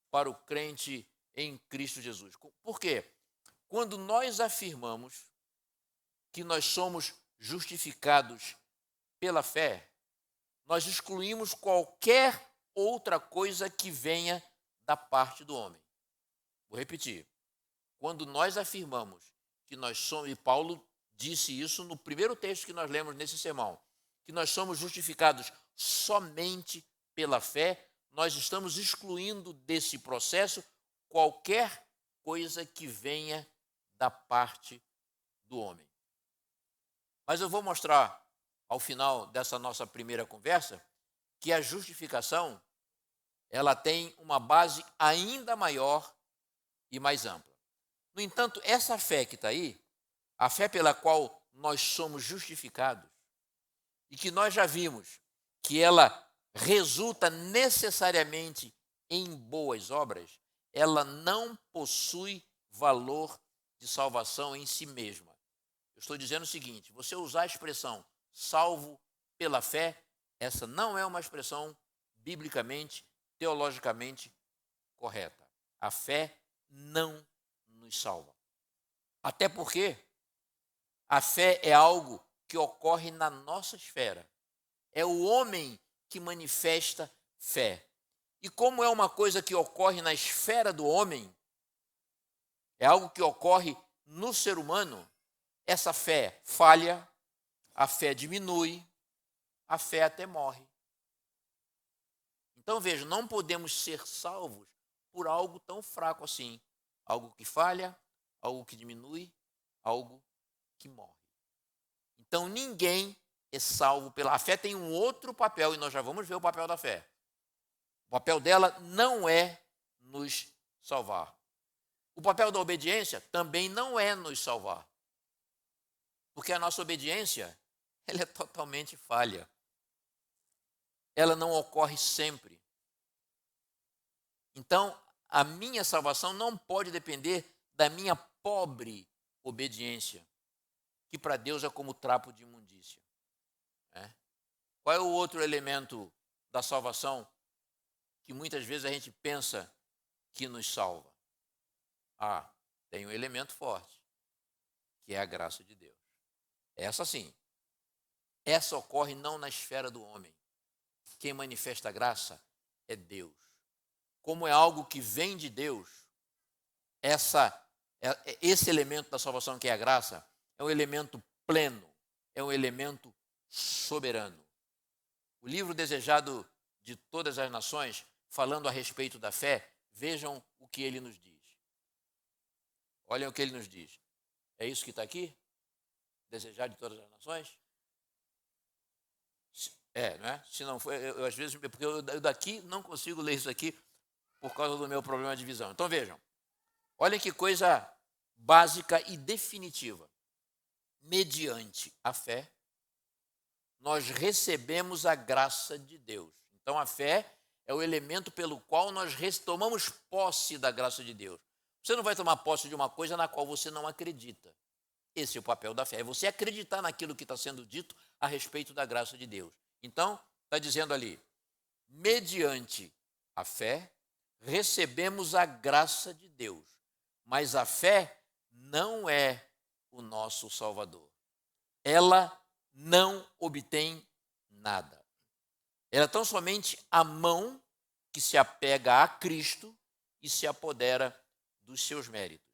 para o crente em Cristo Jesus. Por quê? Quando nós afirmamos que nós somos justificados pela fé, nós excluímos qualquer outra coisa que venha da parte do homem. Vou repetir. Quando nós afirmamos que nós somos, e Paulo disse isso no primeiro texto que nós lemos nesse sermão, que nós somos justificados somente pela fé, nós estamos excluindo desse processo qualquer coisa que venha da parte do homem. Mas eu vou mostrar, ao final dessa nossa primeira conversa, que a justificação, ela tem uma base ainda maior e mais ampla. No entanto, essa fé que está aí, a fé pela qual nós somos justificados, e que nós já vimos que ela resulta necessariamente em boas obras, ela não possui valor de salvação em si mesma. Eu estou dizendo o seguinte: você usar a expressão salvo pela fé, essa não é uma expressão biblicamente, teologicamente correta. A fé não nos salva. Até porque a fé é algo que ocorre na nossa esfera. É o homem que manifesta fé. E como é uma coisa que ocorre na esfera do homem, é algo que ocorre no ser humano, essa fé falha, a fé diminui, a fé até morre. Então, veja, não podemos ser salvos por algo tão fraco assim. Algo que falha, algo que diminui, algo que morre. Então, ninguém é salvo pela... A fé tem um outro papel, e nós já vamos ver o papel da fé. O papel dela não é nos salvar. O papel da obediência também não é nos salvar. Porque a nossa obediência, ela é totalmente falha. Ela não ocorre sempre. Então, a minha salvação não pode depender da minha pobre obediência, que para Deus é como trapo de imundícia. Qual é o outro elemento da salvação que muitas vezes a gente pensa que nos salva? Tem um elemento forte, que é a graça de Deus. Essa sim. Essa ocorre não na esfera do homem. Quem manifesta a graça é Deus. Como é algo que vem de Deus, esse elemento da salvação, que é a graça, é um elemento pleno, é um elemento soberano. O livro Desejado de Todas as Nações, falando a respeito da fé, vejam o que ele nos diz. Olhem o que ele nos diz. É isso que está aqui? Desejado de Todas as Nações? Não é? Se não for, eu às vezes, porque eu daqui não consigo ler isso aqui por causa do meu problema de visão. Então vejam, olhem que coisa básica e definitiva. Mediante a fé, nós recebemos a graça de Deus. Então a fé é o elemento pelo qual nós tomamos posse da graça de Deus. Você não vai tomar posse de uma coisa na qual você não acredita. Esse é o papel da fé, é você acreditar naquilo que está sendo dito a respeito da graça de Deus. Então, está dizendo ali, mediante a fé, recebemos a graça de Deus, mas a fé não é o nosso Salvador. Ela não obtém nada. Ela é tão somente a mão que se apega a Cristo e se apodera dos seus méritos.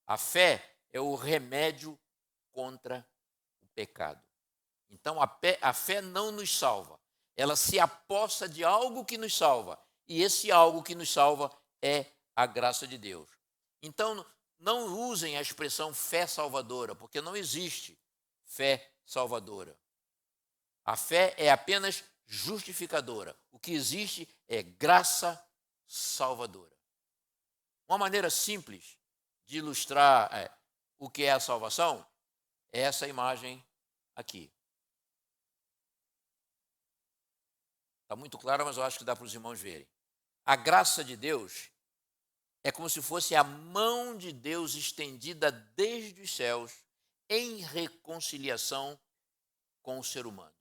A fé é o remédio contra o pecado. Então, a fé não nos salva. Ela se apossa de algo que nos salva. E esse algo que nos salva é a graça de Deus. Então, não usem a expressão fé salvadora, porque não existe fé salvadora. A fé é apenas justificadora. O que existe é graça salvadora. Uma maneira simples de ilustrar o que é a salvação é essa imagem aqui. Está muito claro, mas eu acho que dá para os irmãos verem. A graça de Deus é como se fosse a mão de Deus estendida desde os céus em reconciliação com o ser humano.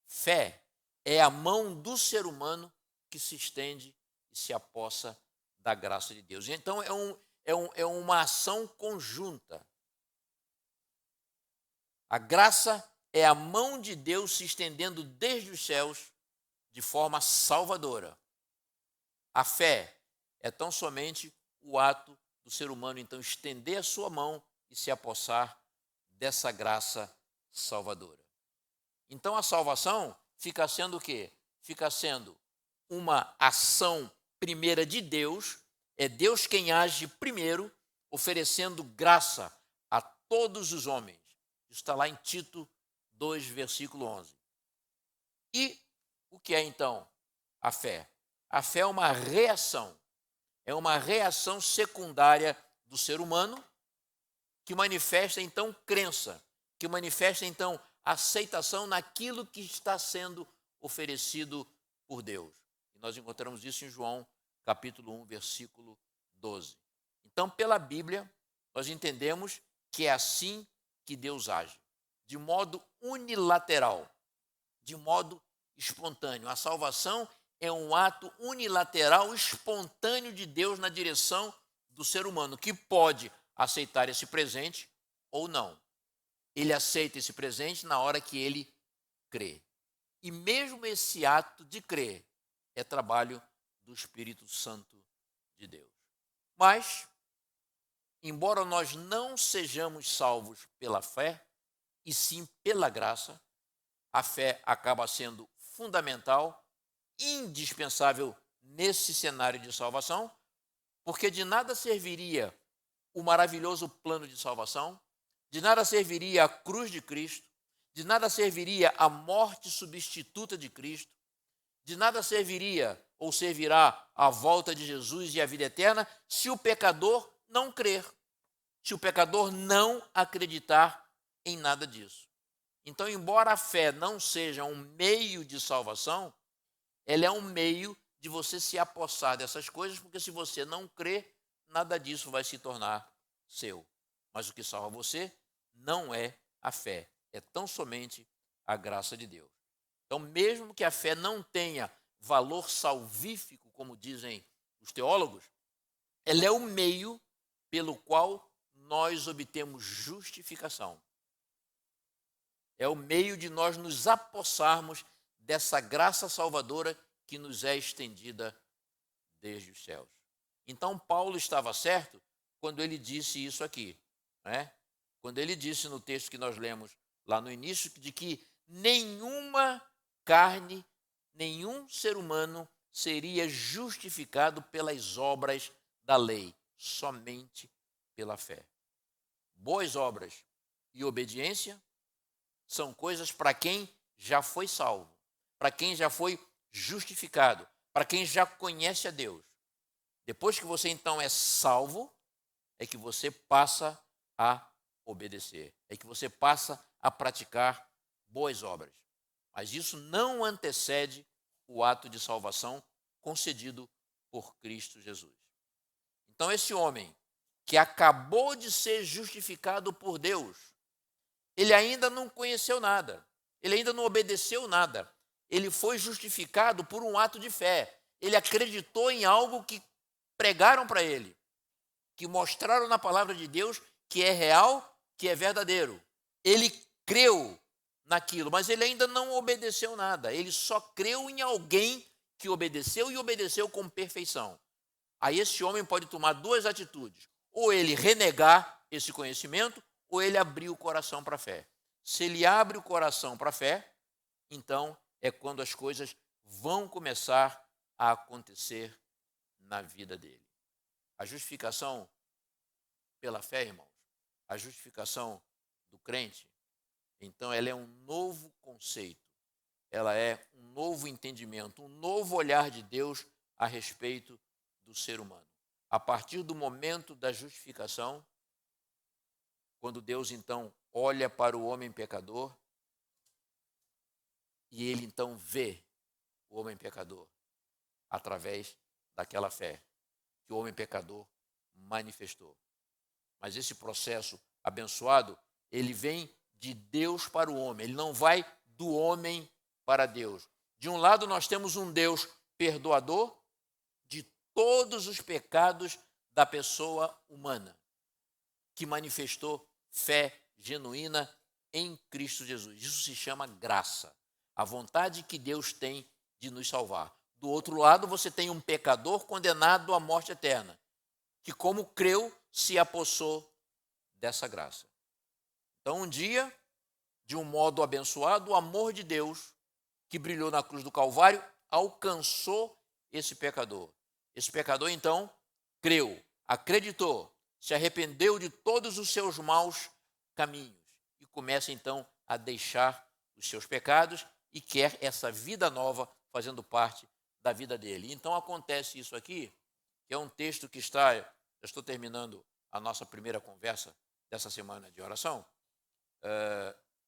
Fé é a mão do ser humano que se estende e se apossa da graça de Deus. Então é uma ação conjunta. A graça é a mão de Deus se estendendo desde os céus de forma salvadora. A fé é tão somente o ato do ser humano, então, estender a sua mão e se apossar dessa graça salvadora. Então, a salvação fica sendo o quê? Fica sendo uma ação primeira de Deus, é Deus quem age primeiro, oferecendo graça a todos os homens. Isso está lá em Tito 2, versículo 11. E o que é, então, a fé? A fé é uma reação secundária do ser humano que manifesta, então, crença, que manifesta, então, aceitação naquilo que está sendo oferecido por Deus. E nós encontramos isso em João, capítulo 1, versículo 12. Então, pela Bíblia, nós entendemos que é assim que Deus age, de modo unilateral, de modo espontâneo. A salvação é um ato unilateral, espontâneo de Deus na direção do ser humano, que pode aceitar esse presente ou não. Ele aceita esse presente na hora que ele crê. E mesmo esse ato de crer é trabalho do Espírito Santo de Deus. Mas, embora nós não sejamos salvos pela fé, e sim pela graça, a fé acaba sendo fundamental, indispensável nesse cenário de salvação, porque de nada serviria o maravilhoso plano de salvação, de nada serviria a cruz de Cristo, de nada serviria a morte substituta de Cristo, de nada serviria ou servirá a volta de Jesus e a vida eterna se o pecador não crer, se o pecador não acreditar em nada disso. Então, embora a fé não seja um meio de salvação, ela é um meio de você se apossar dessas coisas, porque se você não crê, nada disso vai se tornar seu. Mas o que salva você não é a fé, é tão somente a graça de Deus. Então, mesmo que a fé não tenha valor salvífico, como dizem os teólogos, ela é o meio pelo qual nós obtemos justificação. É o meio de nós nos apossarmos dessa graça salvadora que nos é estendida desde os céus. Então, Paulo estava certo quando ele disse isso aqui, né? Quando ele disse no texto que nós lemos lá no início, de que nenhuma carne, nenhum ser humano seria justificado pelas obras da lei, somente pela fé. Boas obras e obediência são coisas para quem já foi salvo, para quem já foi justificado, para quem já conhece a Deus. Depois que você então é salvo, é que você passa a obedecer, é que você passa a praticar boas obras. Mas isso não antecede o ato de salvação concedido por Cristo Jesus. Então, esse homem que acabou de ser justificado por Deus, ele ainda não conheceu nada, ele ainda não obedeceu nada. Ele foi justificado por um ato de fé. Ele acreditou em algo que pregaram para ele, que mostraram na palavra de Deus que é real, que é verdadeiro. Ele creu naquilo, mas ele ainda não obedeceu nada. Ele só creu em alguém que obedeceu e obedeceu com perfeição. Aí esse homem pode tomar duas atitudes: ou ele renegar esse conhecimento, ou ele abrir o coração para a fé. Se ele abre o coração para a fé, então é quando as coisas vão começar a acontecer na vida dele. A justificação pela fé, irmãos, a justificação do crente, então ela é um novo conceito, ela é um novo entendimento, um novo olhar de Deus a respeito do ser humano. A partir do momento da justificação, quando Deus então olha para o homem pecador, e ele então vê o homem pecador através daquela fé que o homem pecador manifestou. Mas esse processo abençoado, ele vem de Deus para o homem, ele não vai do homem para Deus. De um lado nós temos um Deus perdoador de todos os pecados da pessoa humana, que manifestou fé genuína em Cristo Jesus. Isso se chama graça. A vontade que Deus tem de nos salvar. Do outro lado, você tem um pecador condenado à morte eterna, que, como creu, se apossou dessa graça. Então, um dia, de um modo abençoado, o amor de Deus, que brilhou na cruz do Calvário, alcançou esse pecador. Esse pecador, então, creu, acreditou, se arrependeu de todos os seus maus caminhos e começa, então, a deixar os seus pecados e quer essa vida nova fazendo parte da vida dele. Então, acontece isso aqui, que é um texto que está, eu estou terminando a nossa primeira conversa dessa semana de oração,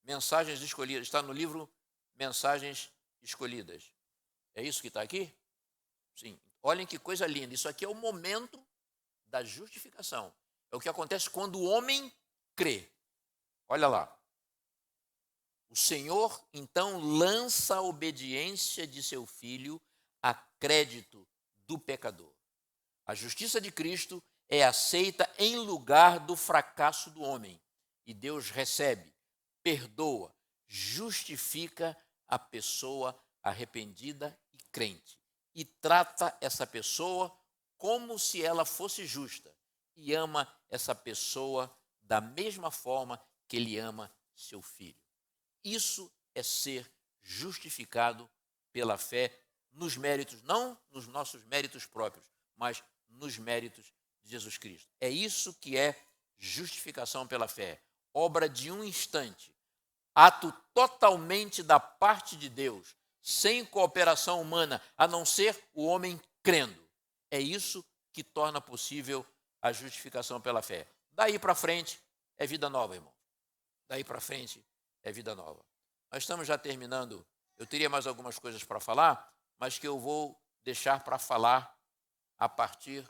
Mensagens Escolhidas, está no livro Mensagens Escolhidas. É isso que está aqui? Sim. Olhem que coisa linda. Isso aqui é o momento da justificação. É o que acontece quando o homem crê. Olha lá. O Senhor, então, lança a obediência de seu filho a crédito do pecador. A justiça de Cristo é aceita em lugar do fracasso do homem. E Deus recebe, perdoa, justifica a pessoa arrependida e crente. E trata essa pessoa como se ela fosse justa. E ama essa pessoa da mesma forma que ele ama seu filho. Isso é ser justificado pela fé nos méritos, não nos nossos méritos próprios, mas nos méritos de Jesus Cristo. É isso que é justificação pela fé. Obra de um instante, ato totalmente da parte de Deus, sem cooperação humana, a não ser o homem crendo. É isso que torna possível a justificação pela fé. Daí para frente é vida nova, irmão. Daí para frente é vida nova. Nós estamos já terminando. Eu teria mais algumas coisas para falar, mas que eu vou deixar para falar a partir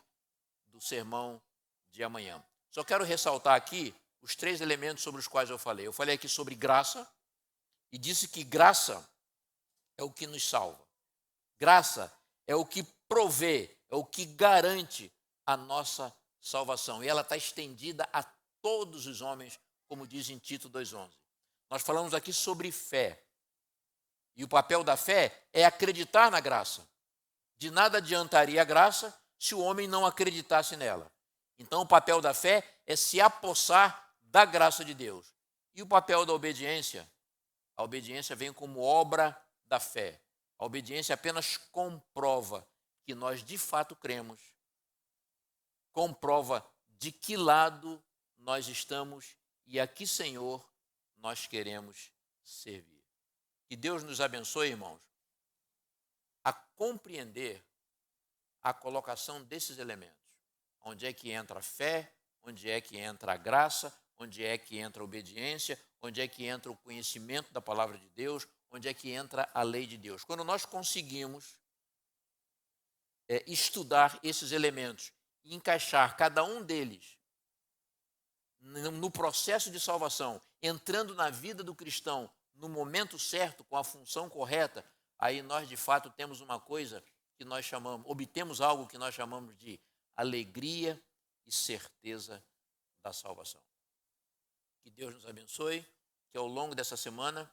do sermão de amanhã. Só quero ressaltar aqui os 3 elementos sobre os quais eu falei. Eu falei aqui sobre graça e disse que graça é o que nos salva. Graça é o que provê, é o que garante a nossa salvação. E ela está estendida a todos os homens, como diz em Tito 2,11. Nós falamos aqui sobre fé. E o papel da fé é acreditar na graça. De nada adiantaria a graça se o homem não acreditasse nela. Então, o papel da fé é se apossar da graça de Deus. E o papel da obediência? A obediência vem como obra da fé. A obediência apenas comprova que nós de fato cremos. Comprova de que lado nós estamos e a que Senhor nós queremos servir. Que Deus nos abençoe, irmãos, a compreender a colocação desses elementos. Onde é que entra a fé, onde é que entra a graça, onde é que entra a obediência, onde é que entra o conhecimento da palavra de Deus, onde é que entra a lei de Deus. Quando nós conseguimos estudar esses elementos e encaixar cada um deles no processo de salvação, entrando na vida do cristão no momento certo, com a função correta, aí nós de fato temos uma coisa que nós chamamos, obtemos algo que nós chamamos de alegria e certeza da salvação. Que Deus nos abençoe, que ao longo dessa semana,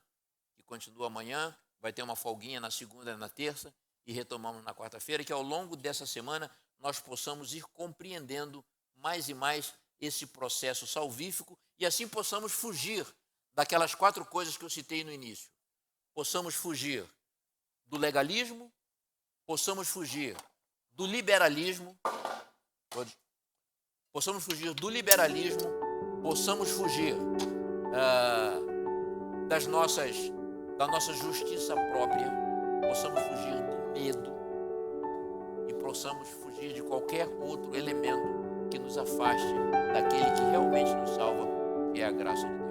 que continua amanhã, vai ter uma folguinha na segunda e na terça, e retomamos na quarta-feira, que ao longo dessa semana nós possamos ir compreendendo mais e mais esse processo salvífico e assim possamos fugir daquelas 4 coisas que eu citei no início. Possamos fugir do legalismo, possamos fugir do liberalismo, possamos fugir da nossa justiça própria, possamos fugir do medo e possamos fugir de qualquer outro elemento que nos afaste daquele que realmente nos salva, que é a graça de Deus.